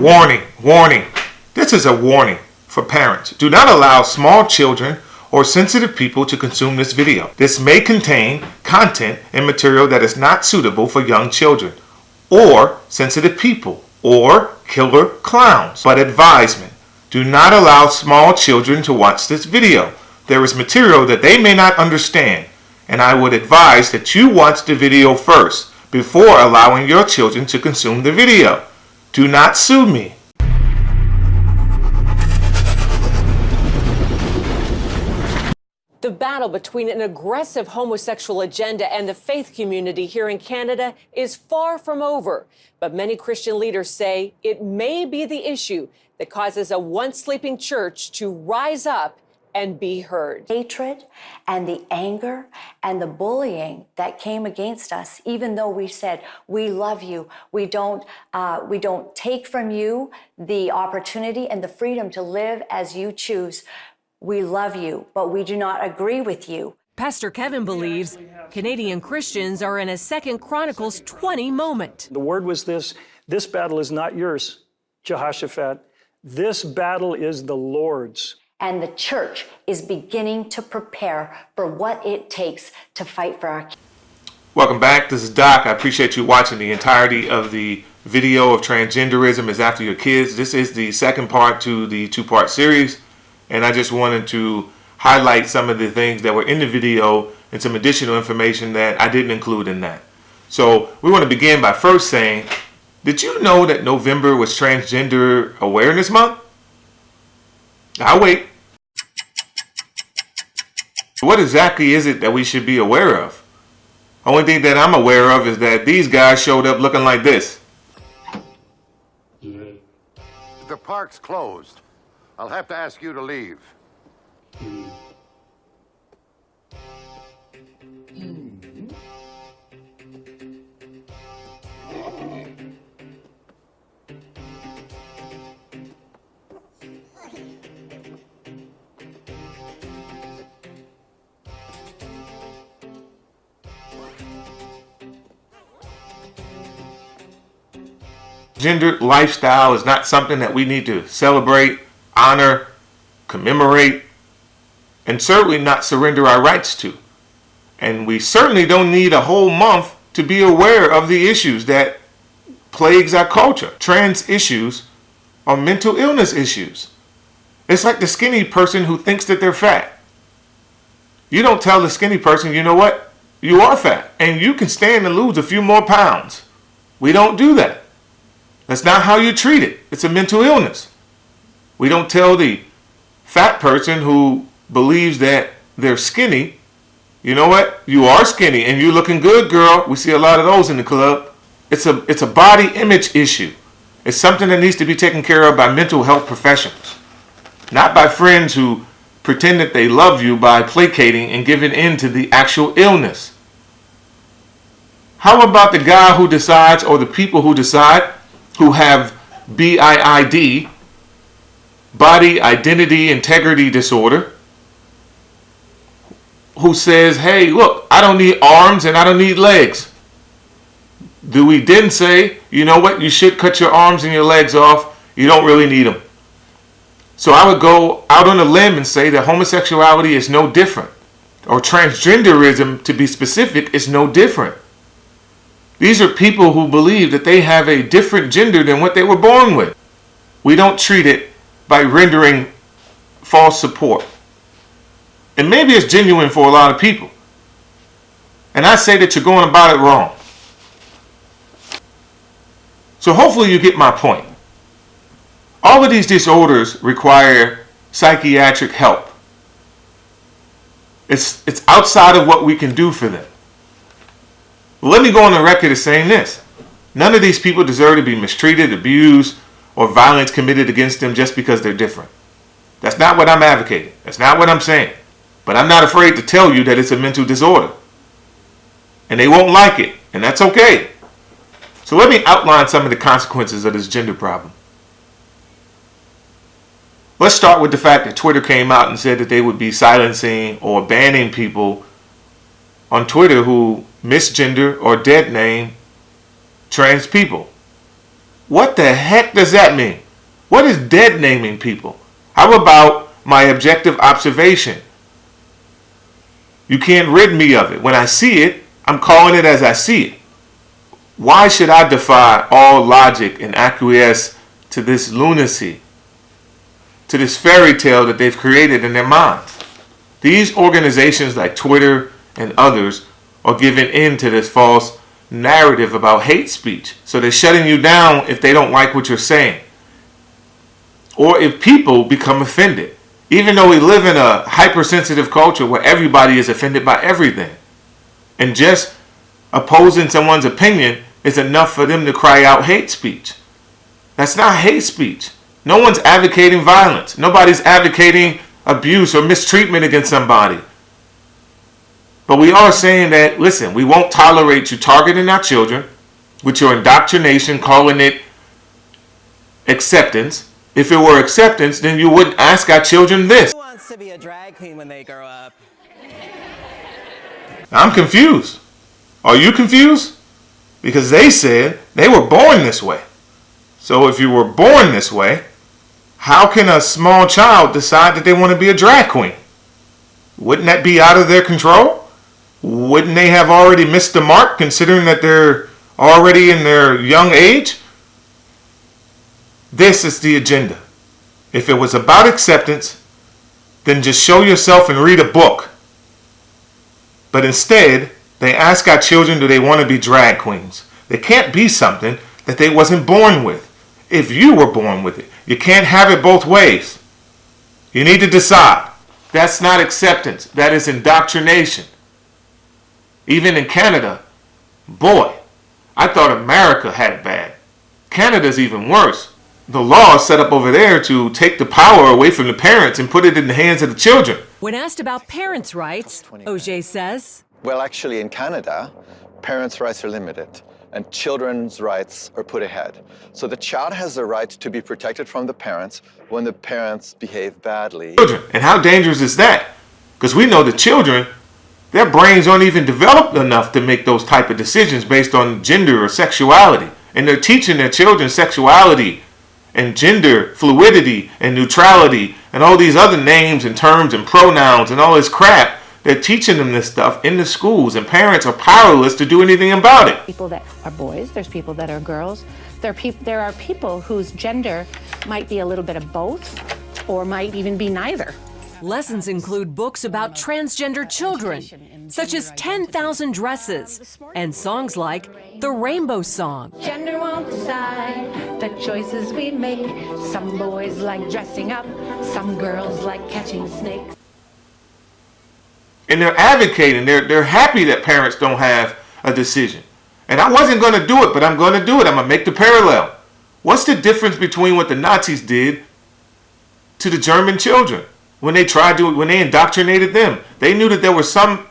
Warning, warning. This is a warning for parents. Do not allow small children or sensitive people to consume this video. This may contain content and material that is not suitable for young children or sensitive people or killer clowns. But advisement, do not allow small children to watch this video. There is material that they may not understand, and I would advise that you watch the video first before allowing your children to consume the video. Do not sue me. The battle between an aggressive homosexual agenda and the faith community here in Canada is far from over. But many Christian leaders say it may be the issue that causes a once sleeping church to rise up and be heard. Hatred and the anger and the bullying that came against us, even though we said, we love you, we don't take from you the opportunity and the freedom to live as you choose. We love you, but we do not agree with you. Pastor Kevin believes Canadian Christians are in a 2 Chronicles 20 moment. The word was this battle is not yours, Jehoshaphat. This battle is the Lord's. And the church is beginning to prepare for what it takes to fight for our kids. Welcome back. This is Doc. I appreciate you watching the entirety of the video of Transgenderism is After Your Kids. This is the second part to the two-part series. And I just wanted to highlight some of the things that were in the video and some additional information that I didn't include in that. So we want to begin by first saying, did you know that November was Transgender Awareness Month? I'll wait. What exactly is it that we should be aware of? Only thing that I'm aware of is that these guys showed up looking like this. The park's closed. I'll have to ask you to leave. Gendered lifestyle is not something that we need to celebrate, honor, commemorate, and certainly not surrender our rights to. And we certainly don't need a whole month to be aware of the issues that plagues our culture. Trans issues are mental illness issues. It's like the skinny person who thinks that they're fat. You don't tell the skinny person, you know what? You are fat and you can stand to lose a few more pounds. We don't do that. That's not how you treat it. It's a mental illness. We don't tell the fat person who believes that they're skinny, you know what? You are skinny and you're looking good, girl. We see a lot of those in the club. It's a body image issue. It's something that needs to be taken care of by mental health professionals, not by friends who pretend that they love you by placating and giving in to the actual illness. How about the guy who decides, or the people who decide, who have BIID, body identity integrity disorder, who says, hey, look, I don't need arms and I don't need legs. Do we then say, you know what, you should cut your arms and your legs off, you don't really need them? So I would go out on a limb and say that homosexuality is no different, or transgenderism, to be specific, is no different. These are people who believe that they have a different gender than what they were born with. We don't treat it by rendering false support. And maybe it's genuine for a lot of people. And I say that you're going about it wrong. So hopefully you get my point. All of these disorders require psychiatric help. It's outside of what we can do for them. Let me go on the record as saying this. None of these people deserve to be mistreated, abused, or violence committed against them just because they're different. That's not what I'm advocating. That's not what I'm saying. But I'm not afraid to tell you that it's a mental disorder. And they won't like it, and that's okay. So let me outline some of the consequences of this gender problem. Let's start with the fact that Twitter came out and said that they would be silencing or banning people on Twitter who misgender or dead name trans people. What the heck does that mean? What is dead naming people? How about my objective observation? You can't rid me of it. When I see it, I'm calling it as I see it. Why should I defy all logic and acquiesce to this lunacy, to this fairy tale that they've created in their minds? These organizations like Twitter and others are giving in to this false narrative about hate speech. So they're shutting you down if they don't like what you're saying. Or if people become offended. Even though we live in a hypersensitive culture where everybody is offended by everything. And just opposing someone's opinion is enough for them to cry out hate speech. That's not hate speech. No one's advocating violence. Nobody's advocating abuse or mistreatment against somebody. But we are saying that, listen, we won't tolerate you targeting our children with your indoctrination, calling it acceptance. If it were acceptance, then you wouldn't ask our children this. Who wants to be a drag queen when they grow up? I'm confused. Are you confused? Because they said they were born this way. So if you were born this way, how can a small child decide that they want to be a drag queen? Wouldn't that be out of their control? Wouldn't they have already missed the mark considering that they're already in their young age? This is the agenda. If it was about acceptance, then just show yourself and read a book. But instead, they ask our children, do they want to be drag queens? They can't be something that they wasn't born with. If you were born with it, you can't have it both ways. You need to decide. That's not acceptance. That is indoctrination. Even in Canada, boy, I thought America had it bad. Canada's even worse. The law is set up over there to take the power away from the parents and put it in the hands of the children. When asked about parents' rights, Auger says, Well, actually, in Canada, parents' rights are limited and children's rights are put ahead. So the child has the right to be protected from the parents when the parents behave badly. Children. And how dangerous is that? Because we know the children, their brains aren't even developed enough to make those type of decisions based on gender or sexuality. And they're teaching their children sexuality and gender fluidity and neutrality and all these other names and terms and pronouns and all this crap. They're teaching them this stuff in the schools, and parents are powerless to do anything about it. People that are boys, there's people that are girls. There are people whose gender might be a little bit of both or might even be neither. Lessons include books about transgender children, such as 10,000 Dresses, and songs like The Rainbow Song. Gender won't decide the choices we make. Some boys like dressing up, some girls like catching snakes. And they're advocating, they're happy that parents don't have a decision. And I wasn't going to do it, but I'm going to do it. I'm going to make the parallel. What's the difference between what the Nazis did to the German children when they indoctrinated them? They knew that there were some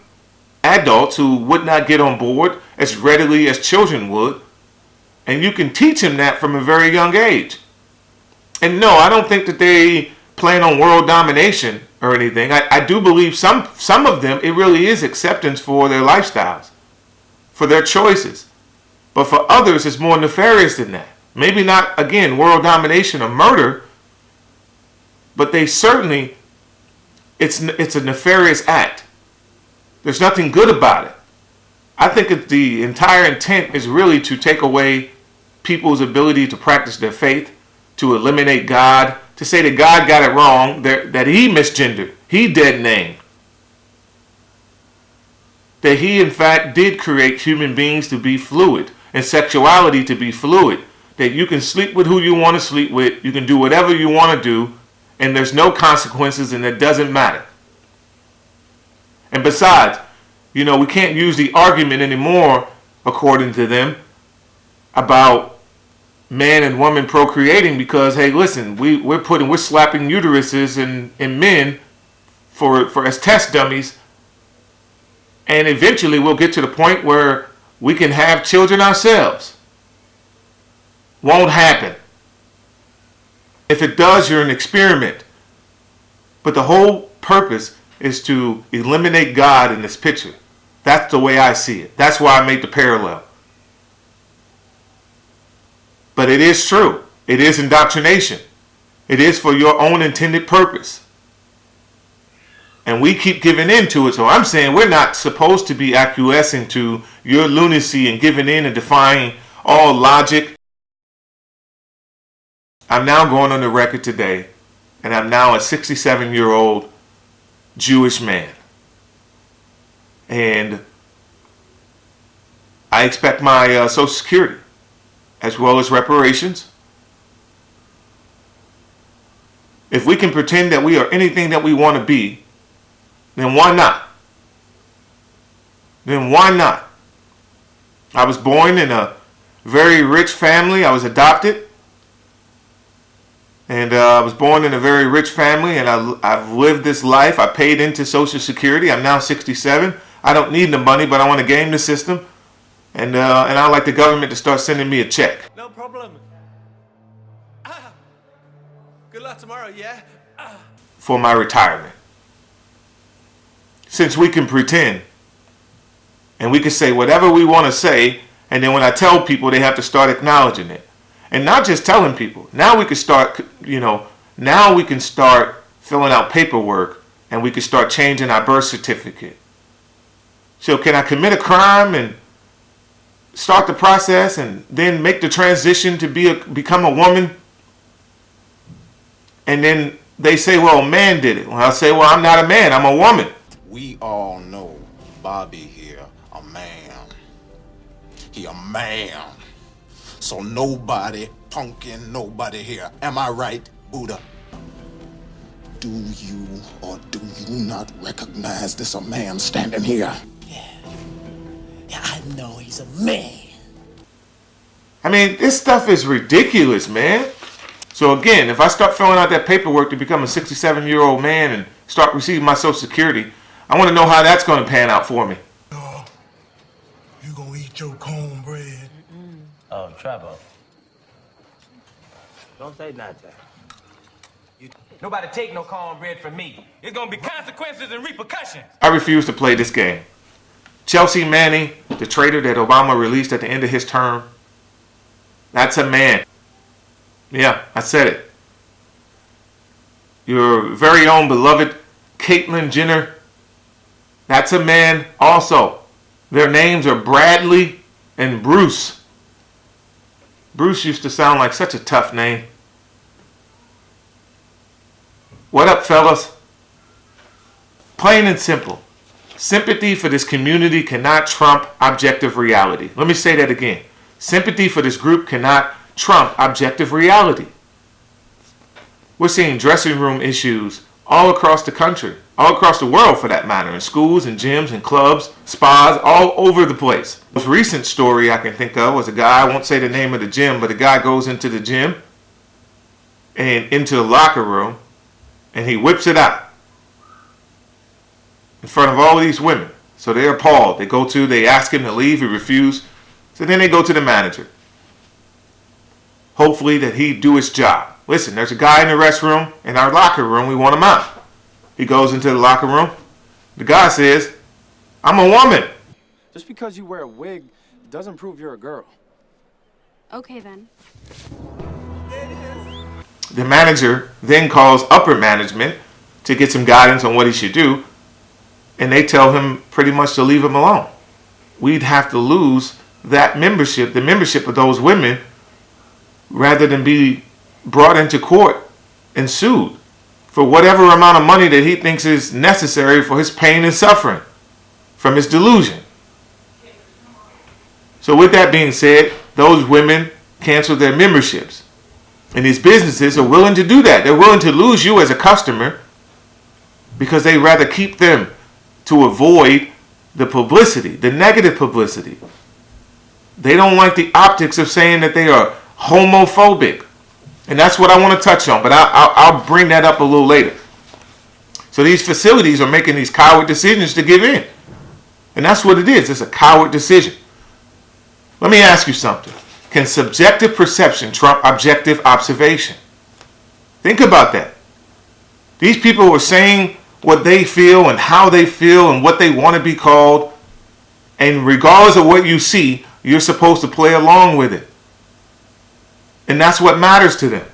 adults who would not get on board as readily as children would. And you can teach them that from a very young age. And no, I don't think that they plan on world domination or anything. I do believe some of them, it really is acceptance for their lifestyles, for their choices. But for others, it's more nefarious than that. Maybe not, again, world domination or murder, but they certainly, it's a nefarious act. There's nothing good about it. I think that the entire intent is really to take away people's ability to practice their faith, to eliminate God, to say that God got it wrong, that he misgendered, he dead named. That he in fact did create human beings to be fluid and sexuality to be fluid. That you can sleep with who you want to sleep with, you can do whatever you want to do, and there's no consequences and it doesn't matter. And besides, we can't use the argument anymore, according to them, about man and woman procreating because, hey, listen, we're slapping uteruses in men for as test dummies, and eventually we'll get to the point where we can have children ourselves. Won't happen. If it does, you're an experiment. But the whole purpose is to eliminate God in this picture. That's the way I see it. That's why I made the parallel. But But it is true. It is indoctrination. It is for your own intended purpose. And we keep giving in to it. So I'm saying we're not supposed to be acquiescing to your lunacy and giving in and defying all logic. I'm now going on the record today, and I'm now a 67-year-old Jewish man. And I expect my Social Security, as well as reparations. If we can pretend that we are anything that we want to be, then why not? Then why not? I was born in a very rich family. I was adopted. And I was born in a very rich family, and I've lived this life. I paid into Social Security. I'm now 67. I don't need the money, but I want to game the system. And I'd like the government to start sending me a check. No problem. Good luck tomorrow, yeah? For my retirement. Since we can pretend, and we can say whatever we want to say, and then when I tell people, they have to start acknowledging it. And not just telling people. Now we can start, now we can start filling out paperwork, and we can start changing our birth certificate. So can I commit a crime and start the process and then make the transition to become a woman? And then they say, well, a man did it. Well, I'll say, well, I'm not a man, I'm a woman. We all know Bobby here, a man. He a man. So nobody punking nobody here. Am I right, Buddha? Do you or do you not recognize this a man standing here? Yeah, I know he's a man. I mean, this stuff is ridiculous, man. So again, if I start filling out that paperwork to become a 67-year-old man and start receiving my Social Security, I want to know how that's going to pan out for me. You gonna eat your cornbread? Oh, Trevor. Don't say nothing. Nobody take no cornbread from me. There's gonna be consequences and repercussions. I refuse to play this game. Chelsea Manning, the traitor that Obama released at the end of his term, that's a man. Yeah, I said it. Your very own beloved Caitlyn Jenner, that's a man also. Their names are Bradley and Bruce. Bruce used to sound like such a tough name. What up, fellas? Plain and simple. Sympathy for this community cannot trump objective reality. Let me say that again. Sympathy for this group cannot trump objective reality. We're seeing dressing room issues all across the country, all across the world for that matter, in schools and gyms and clubs, spas, all over the place. The most recent story I can think of was a guy, I won't say the name of the gym, but a guy goes into the gym and into the locker room and he whips it out in front of all of these women. So they're appalled. They ask him to leave, he refused. So then they go to the manager. Hopefully that he'd do his job. Listen, there's a guy in the restroom, in our locker room, we want him out. He goes into the locker room. The guy says, I'm a woman. Just because you wear a wig doesn't prove you're a girl. Okay then. The manager then calls upper management to get some guidance on what he should do, and they tell him pretty much to leave him alone. We'd have to lose that membership, the membership of those women, rather than be brought into court and sued for whatever amount of money that he thinks is necessary for his pain and suffering from his delusion. So with that being said, those women cancel their memberships. And these businesses are willing to do that. They're willing to lose you as a customer because they rather keep them to avoid the publicity, the negative publicity. They don't like the optics of saying that they are homophobic. And that's what I want to touch on, but I'll bring that up a little later. So these facilities are making these coward decisions to give in. And that's what it is. It's a coward decision. Let me ask you something. Can subjective perception trump objective observation? Think about that. These people are saying what they feel and how they feel and what they want to be called. And regardless of what you see, you're supposed to play along with it. And that's what matters to them.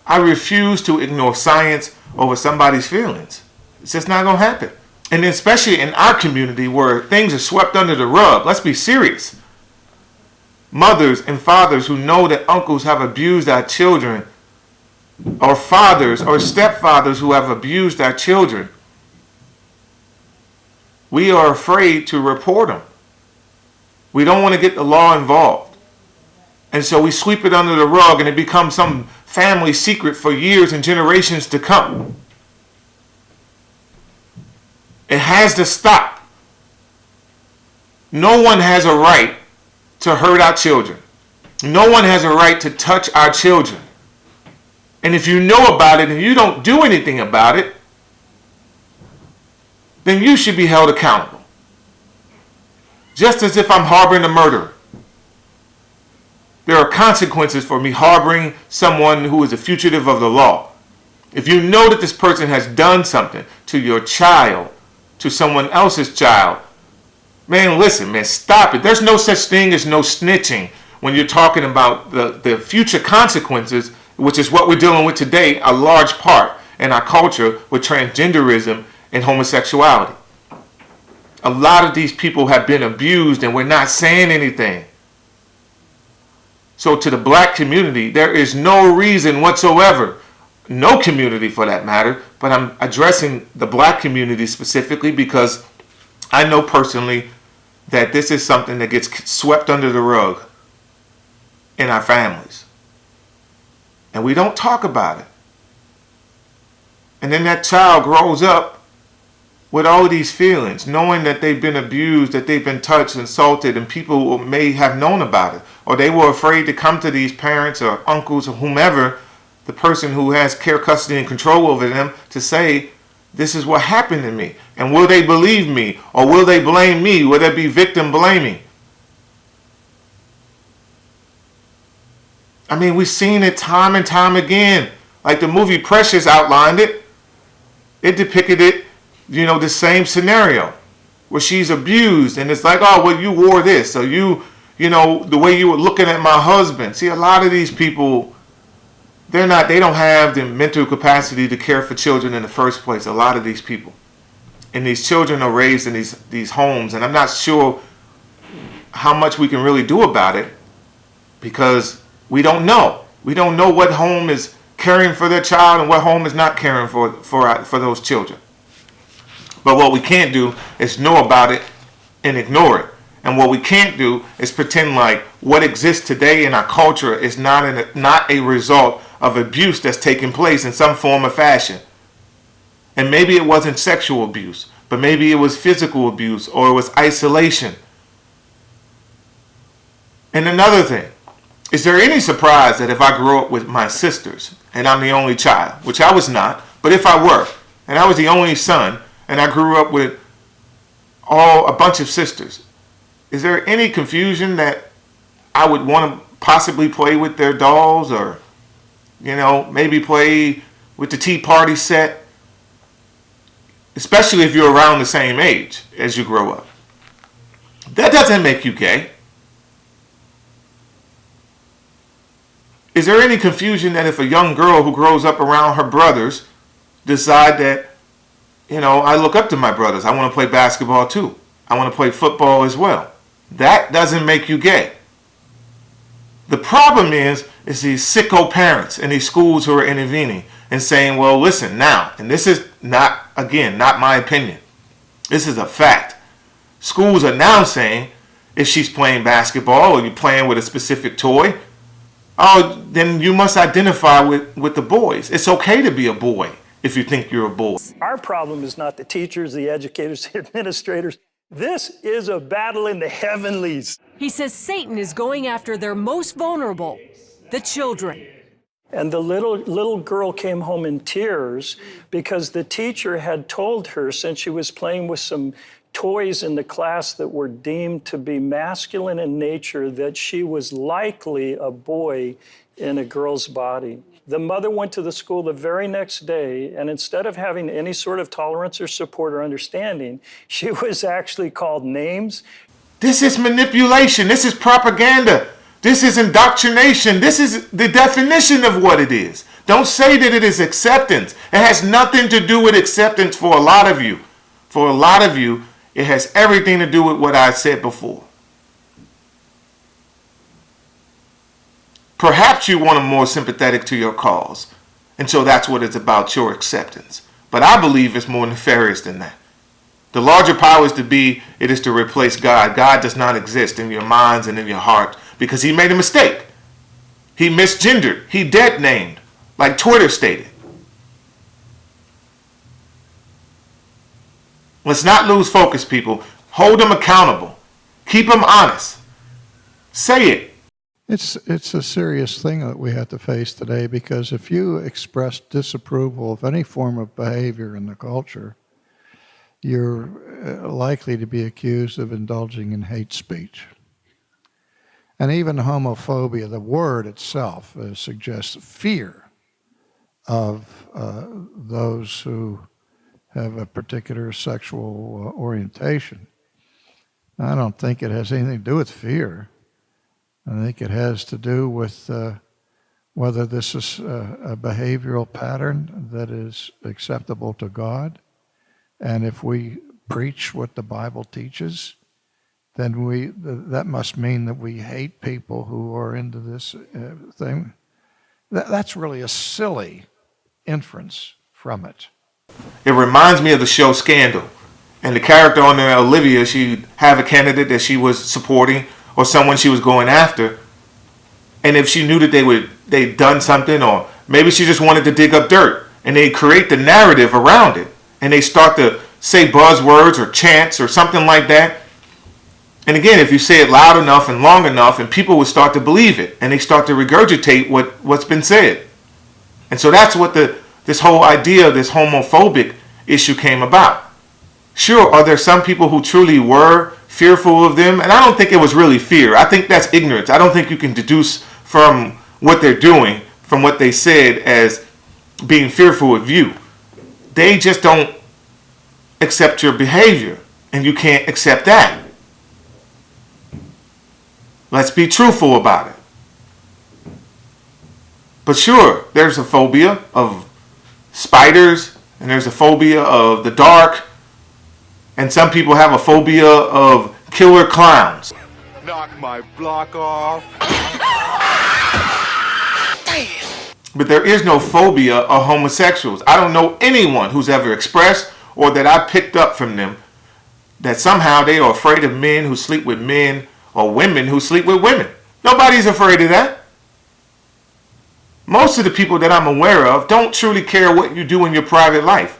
I refuse to ignore science over somebody's feelings. It's just not going to happen. And especially in our community where things are swept under the rug. Let's be serious. Mothers and fathers who know that uncles have abused our children, or fathers or stepfathers who have abused our children, we are afraid to report them. We don't want to get the law involved. And so we sweep it under the rug and it becomes some family secret for years and generations to come. It has to stop. No one has a right to hurt our children. No one has a right to touch our children. And if you know about it and you don't do anything about it, then you should be held accountable. Just as if I'm harboring a murderer. There are consequences for me harboring someone who is a fugitive of the law. If you know that this person has done something to your child, to someone else's child, man, listen, man, stop it. There's no such thing as no snitching when you're talking about the future consequences, which is what we're dealing with today, a large part in our culture with transgenderism and homosexuality. A lot of these people have been abused and we're not saying anything. So to the black community, there is no reason whatsoever, no community for that matter, but I'm addressing the black community specifically because I know personally that this is something that gets swept under the rug in our families. And we don't talk about it. And then that child grows up with all these feelings, knowing that they've been abused, that they've been touched, insulted, and people may have known about it. Or they were afraid to come to these parents or uncles or whomever, the person who has care, custody, and control over them, to say, this is what happened to me. And will they believe me? Or will they blame me? Will there be victim blaming? I mean, we've seen it time and time again. Like the movie Precious outlined it. It depicted it, you know, the same scenario where she's abused. And it's like, oh, well, you wore this. Or you know, the way you were looking at my husband. See, a lot of these people, they don't have the mental capacity to care for children in the first place. A lot of these people. And these children are raised in these homes. And I'm not sure how much we can really do about it because we don't know. We don't know what home is caring for their child and what home is not caring for those children. But what we can't do is know about it and ignore it. And what we can't do is pretend like what exists today in our culture is not a result of abuse that's taking place in some form or fashion. And maybe it wasn't sexual abuse, but maybe it was physical abuse or it was isolation. And another thing, is there any surprise that if I grew up with my sisters and I'm the only child, which I was not, but if I were, and I was the only son, and I grew up with a bunch of sisters, is there any confusion that I would want to possibly play with their dolls or, you know, maybe play with the Tea Party set? Especially if you're around the same age as you grow up. That doesn't make you gay. Is there any confusion that if a young girl who grows up around her brothers decide that, you know, I look up to my brothers, I want to play basketball too, I want to play football as well, that doesn't make you gay. The problem is these sicko parents in these schools who are intervening and saying, well, listen now, and this is not, again, not my opinion, this is a fact. Schools are now saying if she's playing basketball or you're playing with a specific toy, oh, then you must identify with the boys. It's okay to be a boy if you think you're a boy. Our problem is not the teachers, the educators, the administrators. This is a battle in the heavenlies. He says Satan is going after their most vulnerable, the children. And the little girl came home in tears because the teacher had told her, since she was playing with some toys in the class that were deemed to be masculine in nature, that she was likely a boy in a girl's body. The mother went to the school the very next day, and instead of having any sort of tolerance or support or understanding, she was actually called names. This is manipulation. This is propaganda. This is indoctrination. This is the definition of what it is. Don't say that it is acceptance. It has nothing to do with acceptance for a lot of you. For a lot of you, it has everything to do with what I said before. Perhaps you want them more sympathetic to your cause. And so that's what it's about, your acceptance. But I believe it's more nefarious than that. The larger powers to be, it is to replace God. God does not exist in your minds and in your heart because he made a mistake. He misgendered. He dead named, like Twitter stated. Let's not lose focus, people. Hold them accountable. Keep them honest. Say it. It's a serious thing that we have to face today, because if you express disapproval of any form of behavior in the culture, you're likely to be accused of indulging in hate speech. And even homophobia, the word itself, suggests fear of those who have a particular sexual orientation. I don't think it has anything to do with fear. I think it has to do with whether this is a behavioral pattern that is acceptable to God. And if we preach what the Bible teaches, then that must mean that we hate people who are into this thing. That's really a silly inference from it. It reminds me of the show Scandal. And the character on there, Olivia, she'd have a candidate that she was supporting or someone she was going after. And if she knew that they'd done something, or maybe she just wanted to dig up dirt, and they create the narrative around it. And they start to say buzzwords or chants or something like that. And again, if you say it loud enough and long enough, and people would start to believe it, and they start to regurgitate what's been said. And so that's what this whole idea, this homophobic issue came about. Sure, are there some people who truly were fearful of them? And I don't think it was really fear. I think that's ignorance. I don't think you can deduce from what they're doing, from what they said, as being fearful of you. They just don't accept your behavior, and you can't accept that. Let's be truthful about it. But sure, there's a phobia of spiders, and there's a phobia of the dark, and some people have a phobia of killer clowns. Knock my block off. But there is no phobia of homosexuals. I don't know anyone who's ever expressed, or that I picked up from them, that somehow they are afraid of men who sleep with men, or women who sleep with women. Nobody's afraid of that. Most of the people that I'm aware of don't truly care what you do in your private life.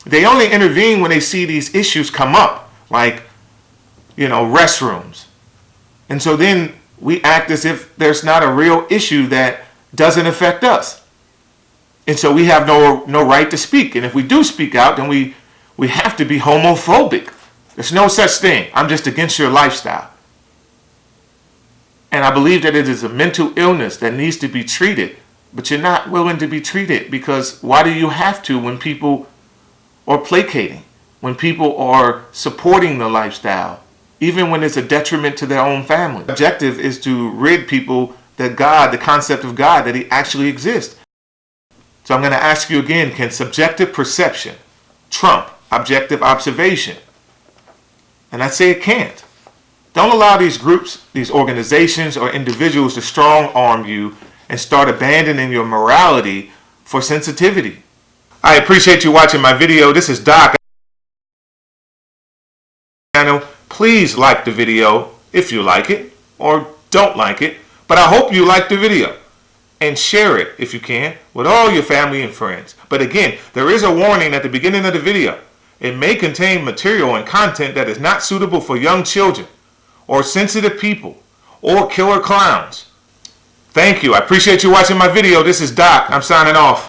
They only intervene when they see these issues come up, like, restrooms. And so then we act as if there's not a real issue that doesn't affect us. And so we have no right to speak. And if we do speak out, then we have to be homophobic. There's no such thing. I'm just against your lifestyle. And I believe that it is a mental illness that needs to be treated. But you're not willing to be treated, because why do you have to when people are placating, when people are supporting the lifestyle, even when it's a detriment to their own family? The objective is to rid people that God, the concept of God, that he actually exists. So I'm going to ask you again, can subjective perception trump objective observation? And I say it can't. Don't allow these groups, these organizations, or individuals to strong arm you and start abandoning your morality for sensitivity. I appreciate you watching my video. This is Doc. Please like the video if you like it, or don't like it, but I hope you like the video. And share it, if you can, with all your family and friends. But again, there is a warning at the beginning of the video. It may contain material and content that is not suitable for young children, or sensitive people, or killer clowns. Thank you. I appreciate you watching my video. This is Doc. I'm signing off.